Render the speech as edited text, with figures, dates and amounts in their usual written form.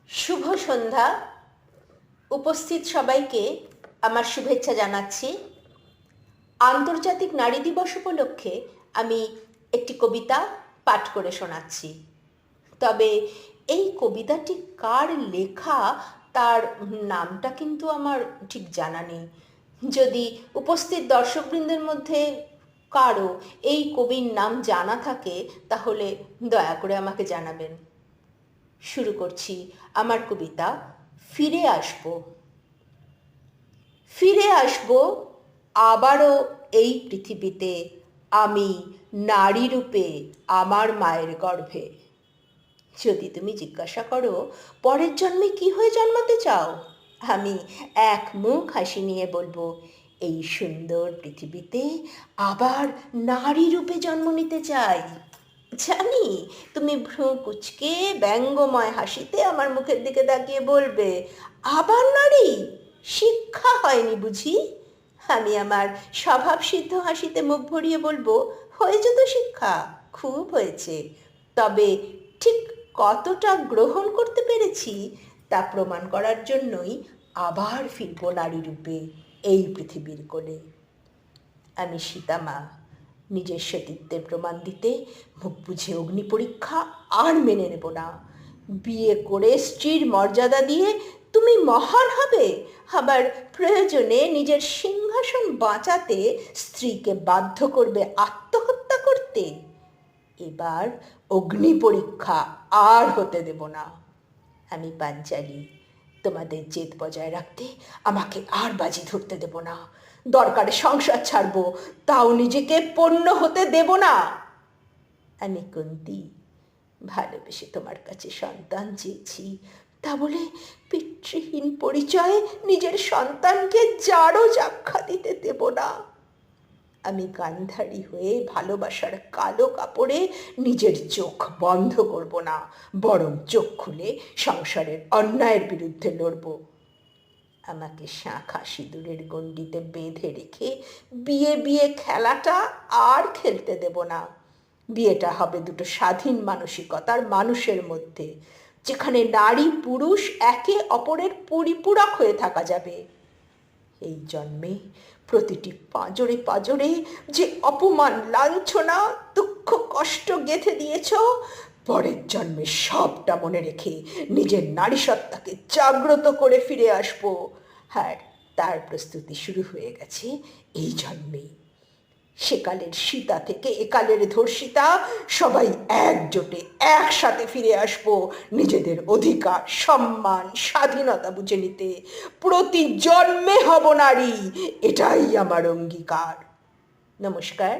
শুভ সন্ধ্যা। উপস্থিত সবাইকে আমার শুভেচ্ছা জানাচ্ছি। আন্তর্জাতিক নারী দিবস উপলক্ষে আমি একটি কবিতা পাঠ করে শোনাচ্ছি। তবে এই কবিতাটি কার লেখা তার নামটা কিন্তু আমার ঠিক জানা নেই। যদি উপস্থিত দর্শকবৃন্দের মধ্যে কারো এই কবির নাম জানা থাকে তাহলে দয়া করে আমাকে জানাবেন। শুরু করছি আমার কবিতা ফিরে আসব। ফিরে আসব আবারও এই পৃথিবীতে, আমি নারী রূপে আমার মায়ের গর্ভে। যদি তুমি জিজ্ঞাসা করো পরের জন্মে কি হয়ে জন্মাতে চাও, আমি এক মুখ হাসি নিয়ে বলবো, এই সুন্দর পৃথিবীতে আবার নারী রূপে জন্ম নিতে চাই। জানি তুমি ভ্রু কুচকে ব্যঙ্গময় হাসিতে আমার মুখের দিকে তাকিয়ে বলবে, আবার নারী? শিক্ষা হয়নি বুঝি? আমি আমার স্বভাবসিদ্ধ হাসিতে মুখ ভরিয়ে বলবো, হয়েছে তো শিক্ষা, খুব হয়েছে। তবে ঠিক কতটা গ্রহণ করতে পেরেছি তা প্রমাণ করার জন্যই আবার ফিরব নারী রূপে এই পৃথিবীর কোলে। আমি সীতামা, নিজের সতীত্বের প্রমাণ দিতে মুখ বুঝে অগ্নি পরীক্ষা আর মেনে নেব না। বিয়ে করে স্ত্রীর মর্যাদা দিয়ে তুমি মহান হবে, আবার প্রয়োজনে নিজের সিংহাসন বাঁচাতে স্ত্রীকে বাধ্য করবে আত্মহত্যা করতে। এবার অগ্নি পরীক্ষা আর হতে দেব না। আমি পাঞ্চালী, তোমাদের জেদ বজায় রাখতে আমাকে আর বাজি ধরতে দেব না। দরকারে সংসার ছাড়বো, তাও নিজেকে পণ্য হতে দেব না। আমি কুন্তী, ভালোবেসে তোমার কাছে সন্তান চেয়েছি, তা বলে পিতৃহীন পরিচয়ে নিজের সন্তানকে জারো জাক্ষা দিতে দেব না। আমি গান্ধারী হয়ে ভালোবাসার কালো কাপড়ে নিজের চোখ বন্ধ করব না, বরং চোখ খুলে সংসারের অন্যায়ের বিরুদ্ধে লড়ব। আমাকে শাঁখা সিঁদুরের গণ্ডিতে বেঁধে রেখে বিয়ে বিয়ে খেলাটা আর খেলতে দেব না। বিয়েটা হবে দুটো স্বাধীন মানসিকতার মানুষের মধ্যে, যেখানে নারী পুরুষ একে অপরের পরিপূরক হয়ে থাকা যাবে। এই জন্মে প্রতিটি পাঁজরে পাঁজরে যে অপমান, লাঞ্ছনা, দুঃখ, কষ্ট গেঁথে দিয়েছ, পরের জন্মে সবটা মনে রেখে নিজের নারী সত্তাকে জাগ্রত করে ফিরে আসবো। আর তার প্রস্তুতি শুরু হয়ে গেছে এই জন্মেই। সেকালের সীতা থেকে একালের ধর্ষিতা সবাই একজোটে একসাথে ফিরে আসবো নিজেদের অধিকার, সম্মান, স্বাধীনতা বুঝে নিতে। প্রতি জন্মে হব নারী, এটাই আমার অঙ্গীকার। নমস্কার।